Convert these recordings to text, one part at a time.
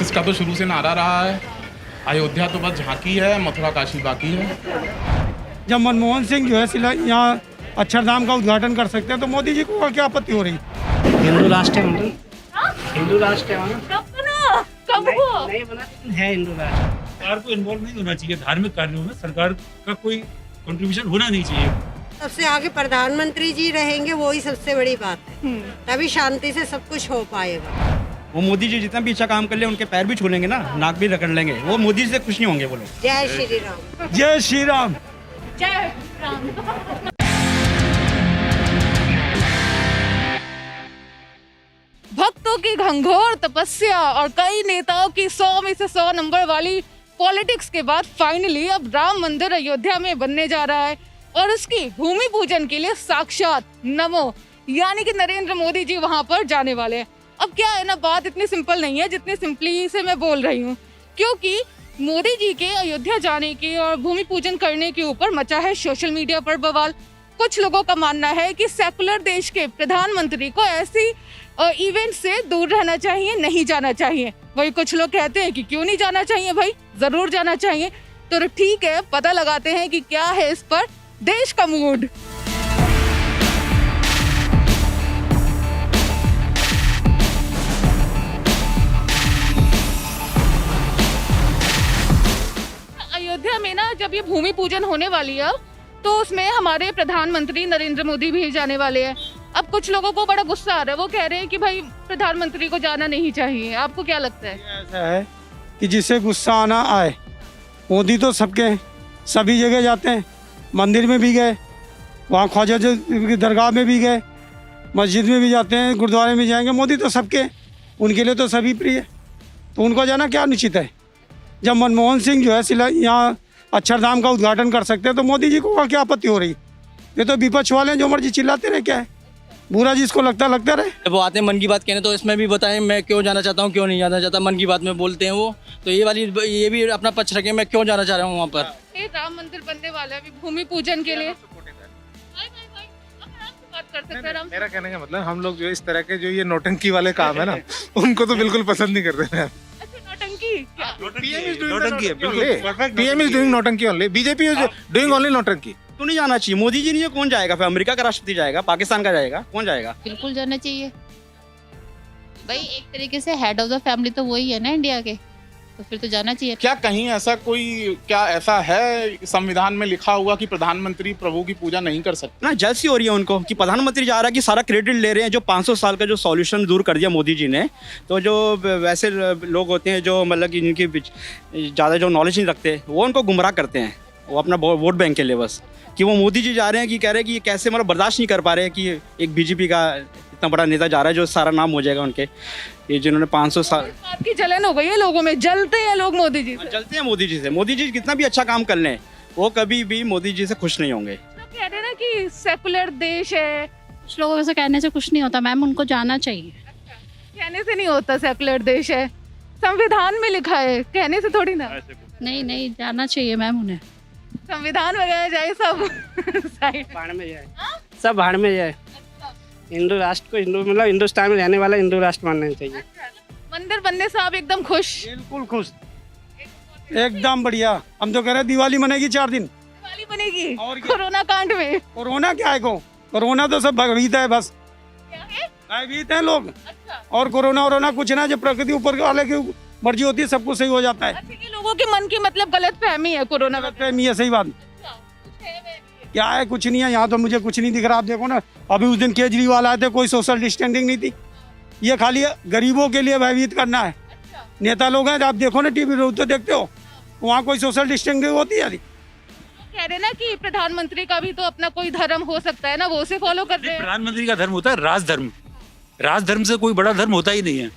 इसका तो शुरू से नारा रहा है, अयोध्या तो बस झांकी है, मथुरा काशी बाकी है। जब मनमोहन सिंह जो है यहाँ अक्षरधाम का उद्घाटन कर सकते हैं तो मोदी जी को क्या आपत्ति हो रही? हिंदू राष्ट्र है मतलब, हिंदू राष्ट्र है मतलब। कब बना? कब हुआ? नहीं बना, है हिंदू राष्ट्र। सरकार को इन्वॉल्व नहीं होना चाहिए धार्मिक कार्यों में, सरकार का कोई कंट्रीब्यूशन होना नहीं चाहिए। सबसे आगे प्रधानमंत्री जी रहेंगे, वो ही सबसे बड़ी बात है, तभी शांति से सब कुछ हो पाएगा। वो मोदी जी जितना भी अच्छा काम कर ले उनके पैर भी छू लेंगे ना, नाक भी रगड़ लेंगे, वो मोदी जी से खुश नहीं होंगे वो लोग। जय श्री राम। जय श्री राम। जय राम। भक्तों की घंघोर तपस्या और कई नेताओं की 100 में से 100 नंबर वाली पॉलिटिक्स के बाद फाइनली अब राम मंदिर अयोध्या में बनने जा रहा है और उसकी भूमि पूजन के लिए साक्षात नमो यानी कि नरेंद्र मोदी जी वहां पर जाने वाले हैं। अब क्या है ना, बात इतनी सिंपल नहीं है जितनी सिंपली से मैं बोल रही हूँ, क्योंकि मोदी जी के अयोध्या जाने के और भूमि पूजन करने के ऊपर मचा है सोशल मीडिया पर बवाल। कुछ लोगों का मानना है कि सेकुलर देश के प्रधानमंत्री को ऐसी इवेंट से दूर रहना चाहिए, नहीं जाना चाहिए। वही कुछ लोग कहते हैं कि क्यों नहीं जाना चाहिए भाई, जरूर जाना चाहिए। तो ठीक है, पता लगाते हैं कि क्या है इस पर देश का मूड। अयोध्या में ना जब ये भूमि पूजन होने वाली है तो उसमें हमारे प्रधानमंत्री नरेंद्र मोदी भी जाने वाले हैं। अब कुछ लोगों को बड़ा गुस्सा आ रहा है, वो कह रहे हैं कि भाई प्रधानमंत्री को जाना नहीं चाहिए। आपको क्या लगता है? ऐसा है कि जिसे गुस्सा आना आए, मोदी तो सबके हैं, सभी जगह जाते हैं, मंदिर में भी गए, वहाँ ख्वाजा की दरगाह में भी गए, मस्जिद में भी जाते हैं, गुरुद्वारे में जाएंगे। मोदी तो सबके हैं, उनके लिए तो सभी प्रिय, तो उनको जाना क्या अनुचित है? जब मनमोहन सिंह जो है यहाँ अक्षरधाम का उद्घाटन कर सकते हैं तो मोदी जी को क्या आपत्ति हो रही? ये तो विपक्ष वाले हैं, जो मर्जी चिल्लाते रहे, क्या है बुरा जिसको लगता रहे। वो आते हैं मन की बात कहने, तो इसमें भी बताएं मैं क्यों जाना चाहता हूँ, क्यों नहीं जाना चाहता। मन की बात में बोलते हैं वो, तो ये भी अपना पक्ष रखें, मैं क्यों जाना चाह रहा हूँ वहाँ पर। राम मंदिर बनने वाला है अभी भूमि पूजन के लिए। मेरा कहने का मतलब हम लोग जो इस तरह के जो ये नौटंकी वाले काम है ना उनको तो बिल्कुल पसंद नहीं करते हैं। PM is doing नौटंकी only, BJP is doing only नौटंकी। तो नहीं जाना चाहिए, मोदी जी नहीं, कौन जाएगा फिर? अमेरिका का राष्ट्रपति जाएगा, पाकिस्तान का जाएगा, कौन जाएगा? बिल्कुल जाना चाहिए भाई, एक तरीके से हेड ऑफ द फैमिली तो वही है ना इंडिया के, तो फिर तो जाना चाहिए। क्या कहीं ऐसा है संविधान में लिखा हुआ कि प्रधानमंत्री प्रभु की पूजा नहीं कर सकते? ना जलसी हो रही है उनको कि प्रधानमंत्री जा रहा है कि सारा क्रेडिट ले रहे हैं। जो 500 साल का जो सॉल्यूशन दूर कर दिया मोदी जी ने, तो जो वैसे लोग होते हैं जो मतलब कि जिनकी ज़्यादा जो नॉलेज नहीं रखते, वो उनको गुमराह करते हैं, वो अपना वोट बैंक के लिए बस, कि वो मोदी जी जा रहे हैं कि कह रहे हैं कि ये कैसे मतलब बर्दाश्त नहीं कर पा रहे हैं कि एक BJP का इतना बड़ा नेता जा रहा है जो सारा नाम हो जाएगा उनके, ये जिन्होंने 500 साल आपकी जलन हो गई है लोगों में, जलते हैं लोग मोदी जी से। जलते हैं मोदी जी से। मोदी जी कितना भी अच्छा काम कर लें, वो कभी भी मोदी जी से खुश नहीं होंगे। कह रहे हैं ना कि सेकुलर देश है। कुछ लोगों से कहने से कुछ नहीं होता मैम, उनको जाना चाहिए। कहने से नहीं होता, सेकुलर देश है, संविधान में लिखा है, कहने से थोड़ी ना। नहीं जाना चाहिए मैम उन्हें। संविधान वगैरह जाए सब साइड भाड़ में जाए, सब भाड़ में जाए। हिंदू राष्ट्र को हिंदू मतलब हिंदुस्तान में रहने वाला हिंदू राष्ट्र मानना चाहिए। मंदिर बनने से आप एकदम खुश? बिल्कुल खुश, एकदम बढ़िया। हम तो कह रहे हैं दिवाली मनेगी 4 दिन। दिवाली बनेगी और कोरोना कांड में। कोरोना क्या है कोरोना तो सब भयभीत है, बस क्या है? भयभीत है लोग। अच्छा। और कोरोना कुछ ना, जब प्रकृति ऊपर वाले की मर्जी होती है सब कुछ सही हो जाता है। अच्छा, ये लोगों के मन की मतलब गलत फहमी है कोरोना फहमी है, सही बात। क्या है, कुछ नहीं है यहाँ तो, मुझे कुछ नहीं दिख रहा। आप देखो ना, अभी उस दिन केजरीवाल आए थे, कोई सोशल डिस्टेंसिंग नहीं थी। ये खाली गरीबों के लिए भयभीत करना है। नेता लोग हैं, आप देखो ना टीवी रोज तो देखते हो, वहाँ कोई सोशल डिस्टेंसिंग होती है? कह रहे ना कि प्रधानमंत्री का भी तो अपना कोई धर्म हो सकता है ना, वो उसे फॉलो कर रहे हैं। प्रधानमंत्री का धर्म होता है राजधर्म, राजधर्म से कोई बड़ा धर्म होता ही नहीं है।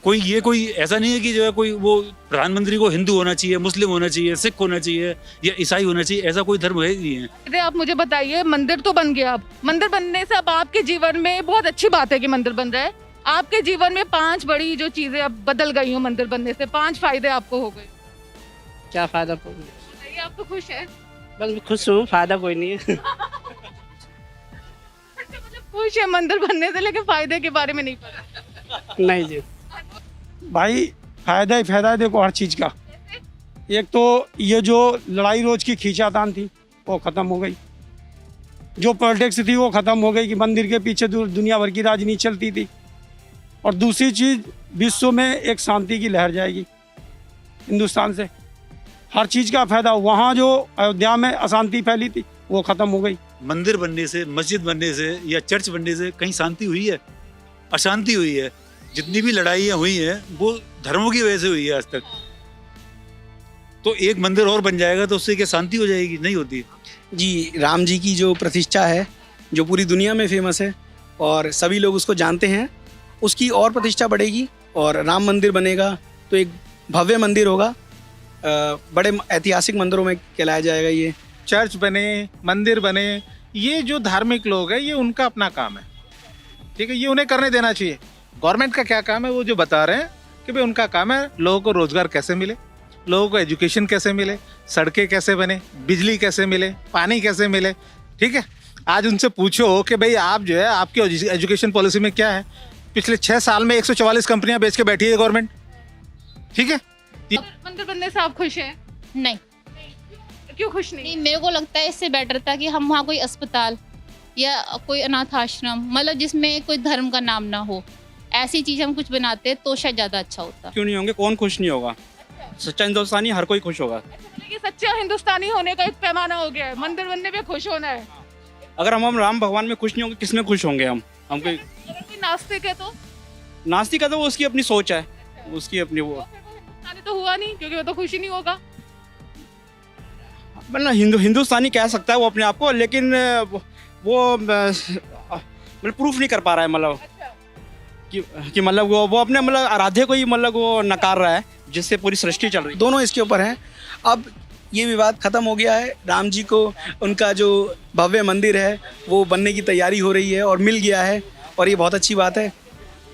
कोई ऐसा नहीं है कि जो है कोई वो प्रधानमंत्री को हिंदू होना चाहिए, मुस्लिम होना चाहिए, सिख होना चाहिए या ईसाई होना चाहिए, ऐसा कोई धर्म है ही नहीं है। अरे आप मुझे बताइए, मंदिर तो बन गया, अब मंदिर बनने से अब आपके जीवन में बहुत अच्छी बात है कि मंदिर बन रहा है। आपके जीवन में 5 बड़ी जो चीजें अब बदल गई हो मंदिर बनने से, 5 फायदे आपको हो गए। क्या फायदा? बताइए, आप तो खुश है? बस खुश हूँ, फायदा कोई नहीं है। मतलब खुश है मंदिर बनने से, लेकिन फायदे के बारे में नहीं पता। नहीं जी भाई फायदा ही फायदा है देखो हर चीज़ का। एक तो ये जो लड़ाई रोज की खींचातान थी वो ख़त्म हो गई, जो पॉलिटिक्स थी वो ख़त्म हो गई कि मंदिर के पीछे दुनिया भर की राजनीति चलती थी। और दूसरी चीज़, विश्व में एक शांति की लहर जाएगी हिंदुस्तान से, हर चीज़ का फायदा। वहाँ जो अयोध्या में अशांति फैली थी वो ख़त्म हो गई। मंदिर बनने से, मस्जिद बनने से या चर्च बनने से कहीं शांति हुई है? अशांति हुई है। जितनी भी लड़ाइयाँ हुई हैं वो धर्मों की वजह से हुई है आज तक। तो एक मंदिर और बन जाएगा तो उससे क्या शांति हो जाएगी? नहीं होती। जी, राम जी की जो प्रतिष्ठा है जो पूरी दुनिया में फेमस है और सभी लोग उसको जानते हैं, उसकी और प्रतिष्ठा बढ़ेगी और राम मंदिर बनेगा तो एक भव्य मंदिर होगा, बड़े ऐतिहासिक मंदिरों में कहलाया जाएगा। ये चर्च बने, मंदिर बने, ये जो धार्मिक लोग हैं ये उनका अपना काम है, ठीक है, ये उन्हें करने देना चाहिए। गवर्नमेंट का क्या काम है वो जो बता रहे हैं कि भाई उनका काम है लोगों को रोजगार कैसे मिले, लोगों को एजुकेशन कैसे मिले, सड़कें कैसे बने, बिजली कैसे मिले, पानी कैसे मिले, ठीक है। आज उनसे पूछो कि भाई आप जो है आपकी एजुकेशन पॉलिसी में क्या है। पिछले 6 साल में 144 कंपनियां बेच के बैठी है गवर्नमेंट, ठीक है। मंदिर बनने से आप खुश हैं? नहीं क्यों खुश नहीं? नहीं, मेरे को लगता है इससे बेटर था कि हम वहाँ कोई अस्पताल या कोई अनाथ आश्रम, मतलब जिसमें कोई धर्म का नाम ना हो, ऐसी चीज हम कुछ बनाते तो शायद ज्यादा अच्छा होता। क्यों नहीं होंगे, कौन खुश नहीं होगा? सच्चा हिंदुस्तानी हर कोई खुश होगा। ये सच्चा हिंदुस्तानी होने का एक पैमाना हो गया है, मंदिर बनने पे खुश होना है। अगर हम राम भगवान में खुश नहीं होंगे किस में खुश होंगे? हम कोई अगर कोई नास्तिक है तो? नास्तिक है तो वो उसकी अपनी सोच है, उसकी अपनी वो हिंदुस्तानी तो हुआ नहीं क्योंकि वो तो खुश ही नहीं होगा। मतलब हिंदुस्तानी कह सकता है वो अपने आप को, लेकिन वो मतलब प्रूफ नहीं कर पा रहा है, मतलब कि मतलब वो अपने मतलब आराध्य को ही मतलब वो नकार रहा है जिससे पूरी सृष्टि चल रही है। दोनों इसके ऊपर हैं। अब ये विवाद खत्म हो गया है, राम जी को उनका जो भव्य मंदिर है वो बनने की तैयारी हो रही है और मिल गया है और ये बहुत अच्छी बात है।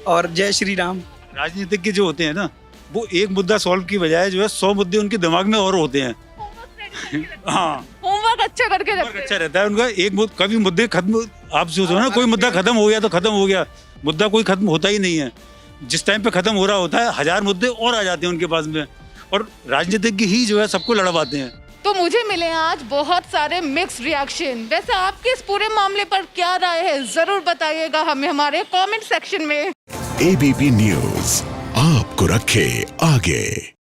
और जय श्री राम। राजनीतिज्ञ जो होते हैं ना, वो एक मुद्दा सॉल्व की बजाय जो है 100 मुद्दे उनके दिमाग में और होते हैं। हाँ, होमवर्क अच्छा करके रखते हैं। अच्छा रहता है उनका। एक कभी मुद्दे खत्म, आप सोचो ना, कोई मुद्दा खत्म हो गया तो खत्म हो गया, मुद्दा कोई खत्म होता ही नहीं है। जिस टाइम पे खत्म हो रहा होता है 1000 मुद्दे और आ जाते हैं उनके पास में, और राजनीतिज्ञ ही जो है सबको लड़वाते हैं। तो मुझे मिले आज बहुत सारे मिक्स रिएक्शन। वैसे आपके इस पूरे मामले पर क्या राय है जरूर बताइएगा हमें हमारे कमेंट सेक्शन में। ABP न्यूज़ आपको रखे आगे।